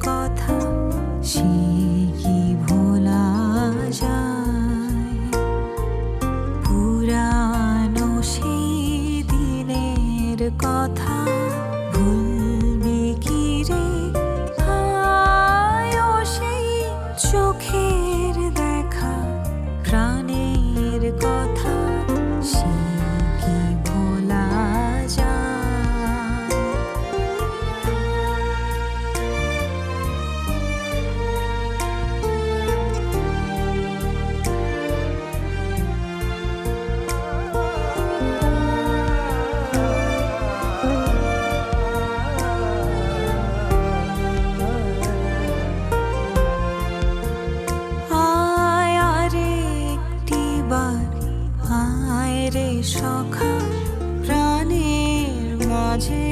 কথা সে কি ভোলা যায়? পুরানো সেই দিনের কথা ভুলবে কি রে? হায় ও সেই চোখের দেখা, প্রাণের কথা সে কি ভোলা যায়? আয় আরেকটিবার, আয় রে সখা, প্রাণের মাঝে